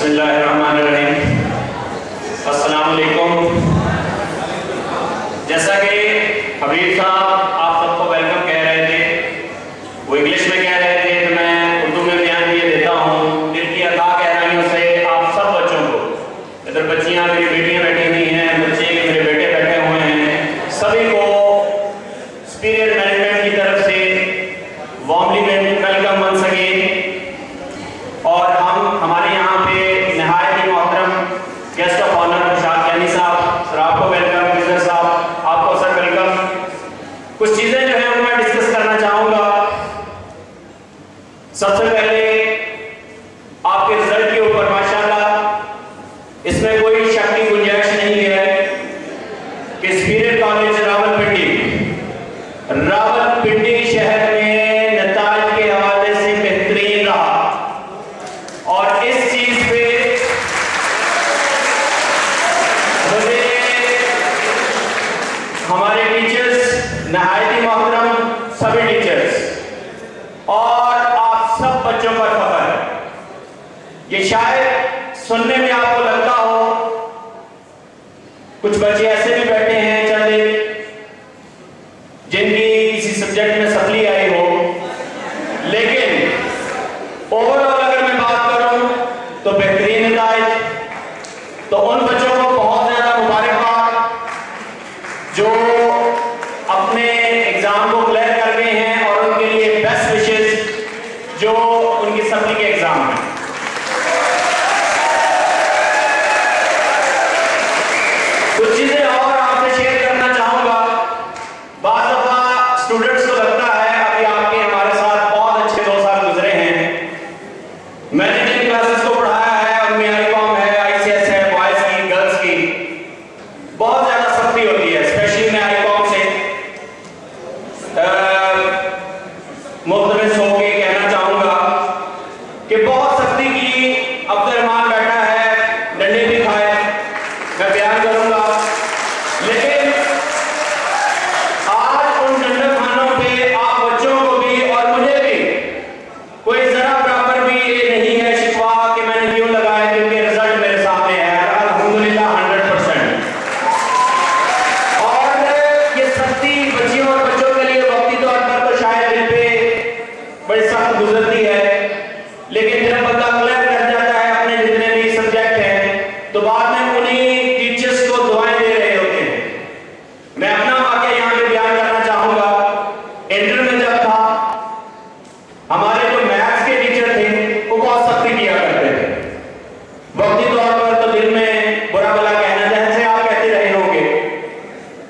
बिस्मिल्लाहिर्रहमानिर्रहीम। अस्सलाम वालेकुम। जैसा कि हबीब साहब आप सबको वेलकम कह रहे थे, वो इंग्लिश में कह रहे थे तो मैं उर्दू में बयान दिए देता हूँ। दिल की अता गहराइयों से आप सब बच्चों को, इधर बच्चियाँ मेरी बेटियाँ बैठी हुई हैं, बच्चे मेरे बेटे बैठे हुए हैं, सभी को सुपीरियर मैनेजमेंट की तरफ से वार्मली वेलकम वंस अगेन। और हमारे यहाँ पे नहायत ही मोहतरम गेस्ट ऑफ ऑनर शाद यानी साहब, सर आपको वेलकम। मिस्टर साहब आपको सर वेलकम। कुछ चीज़ें जो है वो मैं डिस्कस करना चाहूँगा। सबसे पहले आपके रिजल्ट के ऊपर माशाल्लाह इसमें कोई शक की गुंजाइश नहीं है कि सुपीरियर कॉलेज रावलपिंडी शहर में नताज के हवाले से बेहतरीन रहा। और इस चीज पे मुझे हमारे टीचर्स नहायत ही मोहतरम सभी टीचर्स और आप सब बच्चों पर फख्र है। ये शायद सुनने में आपको लगता हो, कुछ बच्चे ऐसे भी बैठे हैं चंद जिनकी किसी सब्जेक्ट में सफली आई हो, लेकिन ओवरऑल अगर मैं बात करूं तो बेहतरीन नताइज। तो उन बच्चों को बहुत ज्यादा मुबारकबाद जो अपने एग्जाम को क्लियर कर गए हैं, और उनके लिए बेस्ट विशेस जो उनकी सफली के एग्जाम में। कुछ चीजें और आपसे शेयर करना चाहूंगा। बात दफा स्टूडेंट्स को लगता है, अभी आपके हमारे साथ बहुत अच्छे 2 साल गुजरे हैं, मैंने जिन क्लासेस को पढ़ाया है उनमें आईकॉम है, आईसीएस है, बॉयज की गर्ल्स की बहुत ज्यादा सख्ती होती है। स्पेशली मैं आईकॉम से मुख्तलिफ होके कहना चाहूंगा कि बहुत सख्ती की। अब्दुर्रहमान बैठा है, डंडे भी खाए, मैं बयान करूंगा, लेकिन आज उन डंडे खानों पे आप बच्चों को भी और मुझे भी कोई जरा बराबर भी ये नहीं है शिकवा कि मैंने क्यों लगाया, क्योंकि रिजल्ट मेरे सामने है अल्हम्दुलिल्लाह 100%। और ये सख्ती बच्चियों और बच्चों के लिए वक्ती तौर पर तो शायद दिल पे बड़ी सख्त गुजरती है, लेकिन जब बंदा क्लियर कर जाता है अपने जितने भी सब्जेक्ट हैं तो बाद में उन्हीं टीचर्स को दुआएं दे रहे होते हैं। मैं अपना वाकया यहाँ पे बयान करना चाहूंगा। इंटर में जब था, हमारे जो मैथ्स के टीचर थे वो बहुत सख्ती किया करते थे। वक्ती तौर पर तो दिल में बुरा भला कहना, जैसे आप कहते रहे होंगे,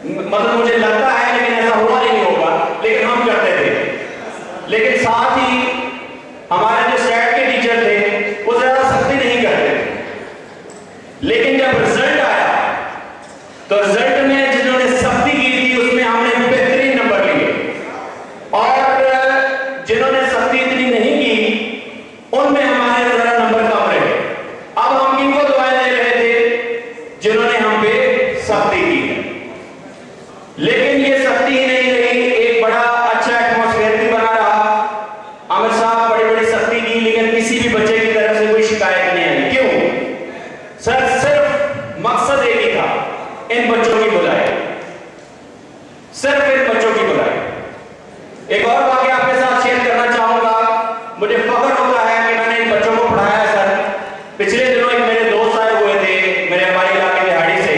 मतलब मुझे लगता है, लेकिन ऐसा हुआ नहीं होगा, लेकिन हम करते थे। लेकिन साथ ही हमारे जो स्टैट के टीचर थे वो ज्यादा सख्ती नहीं करते थे, लेकिन जब रिजल्ट आया तो रिजल्ट में जिन्होंने सख्ती की थी उसमें हमने बेहतरीन नंबर लिए, और जिन्होंने सख्ती इतनी नहीं की उनमें हमारे जरा नंबर कम रहे। अब हम किनको दुआएं दे रहे थे? जिन्होंने हम पे सख्ती की। लेकिन ये सख्ती ही नहीं रही, एक बड़ा अच्छा एटमॉस्फेयर भी बना रहा। आमिर साहब बड़ी बड़ी सख्ती की, लेकिन किसी भी बच्चे की तरफ से कोई शिकायत नहीं आई। क्यों सर? सिर्फ मकसद एक ही था, इन बच्चों की बुलाई, सिर्फ इन बच्चों की बुलाई। एक और वाकया आपके साथ शेयर करना चाहूंगा। मुझे फख्र होता है कि मैंने इन बच्चों को पढ़ाया है। सर पिछले दिनों एक मेरे दोस्त आए हुए थे मेरे हमारे इलाके दिहाड़ी से।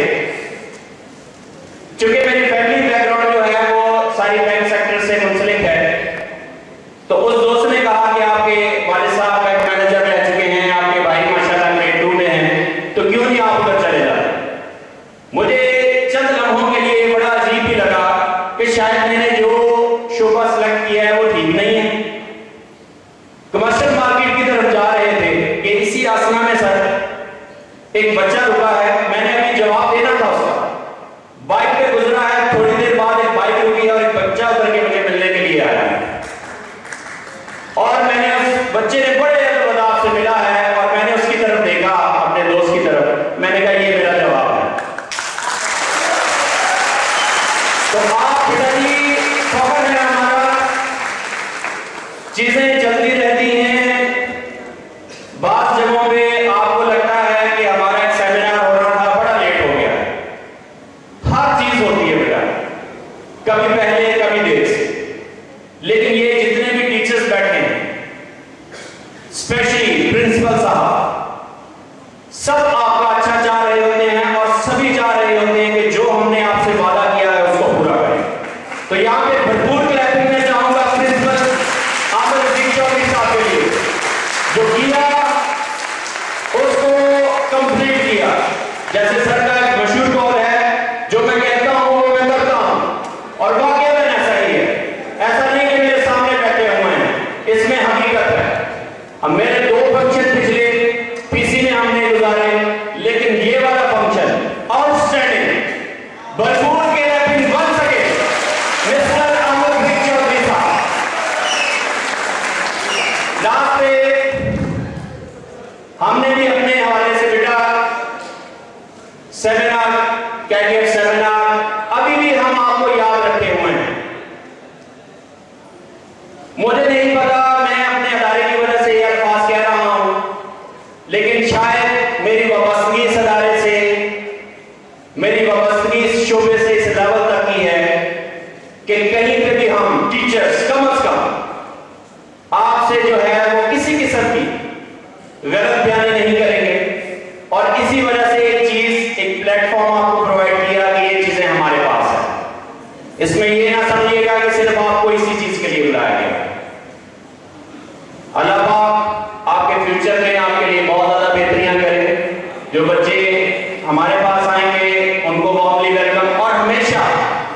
चूंकि मेरी फैमिली बैकग्राउंड जो है वो सारी बैंक सेक्टर से मुंसलिक है, तो उस दोस्त ने कहा कि आपके वालिद साहब बैंक मैनेजर रह चुके हैं, आपके भाई माशाल्लाह ग्रेड 2 में हैं, तो क्यों नहीं आप उधर चले जाते? मुझे चंद लम्हों के लिए बड़ा अजीब भी लगा कि शायद मैंने जो शोबा सेलेक्ट किया है वो ठीक नहीं है। कमर्शियल मार्केट की तरफ जा रहे थे कि इसी आसना में सर एक बच्चा रुका है, मैंने अभी जवाब देना था उसका, बाइक पे गुजरा है, थोड़ी देर बाद एक बाइक रुकी और एक बच्चा उतर के मुझे मिलने के लिए आया है, और मैंने उस बच्चे ने बड़े अदब से मिला है, और मैंने उसकी तरफ देखा, अपने दोस्त की तरफ, मैंने कहा ये मेरा जवाब है। तो आप पिताजी फख्र है हमारा। चीजें चलती रहती हैं, बात जगहों पे आपको लगता है स्पेशली प्रिंसिपल साहब, सब आपका अच्छा चाह रहे होते हैं और सभी चाह रहे होते हैं कि जो हमने आपसे वादा किया है उसको पूरा करें। तो यहां पे भरपूर क्लैपिंग में चाहूंगा प्रिंसिपल आमिर रफीक चौधरी साहब के लिए, जो किया उसको कंप्लीट किया। जैसे सर का एक मशहूर कॉल है, जो मैं कहता हूं वो मैं करता हूं, और वाकई में ऐसा ही है। ऐसा नहीं कि मेरे सामने बैठे हुए हैं, इसमें हकीकत है। अब मेरे 2 फंक्शन पिछले पीसी में हमने गुजारे, लेकिन ये वाला फंक्शन आउटस्टैंडिंग, भरपूर के रैपिंग बन सके मिस्टर आमिर रफीक चौधरी साहब। लास्ट पे हमने भी अपने हवाले से बेटा सेमिनार, कैरियर सेमिनार अभी भी हम आपको याद रखे हुए हैं। मुझे नहीं पता मैं अपने अदारे की वजह से ये अल्फाज कह रहा हूं, लेकिन शायद मेरी वाबस्तगी इस अदारे से, मेरी वाबस्तगी इस शोबे से इस लेवल तक की है कि कहीं पे भी हम टीचर्स कम से कम आपसे जो है वो किसी किस्म की गलत बयानी नहीं करेंगे, और इसी वजह से एक चीज, एक प्लेटफॉर्म आपको प्रोवाइड किया कि ये चीजें हमारे पास है। इसमें ये ना समझिएगा कि सिर्फ आपको इसी चीज के लिए बुलाया गया। अल्लाह पाक आपके फ्यूचर में आपके लिए बहुत ज्यादा बेहतरियां करे। जो बच्चे हमारे पास आएंगे उनको वार्मली वेलकम, और हमेशा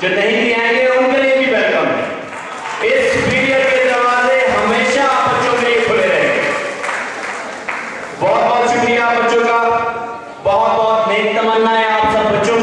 जो नहीं भी आएंगे उनके लिए भी वेलकम है। इस पीरियड के दरवाजे हमेशा बच्चों के लिए खुले रहेंगे। बहुत बहुत शुक्रिया बच्चों का, बहुत बहुत नेक तमन्नाएं आप सब बच्चों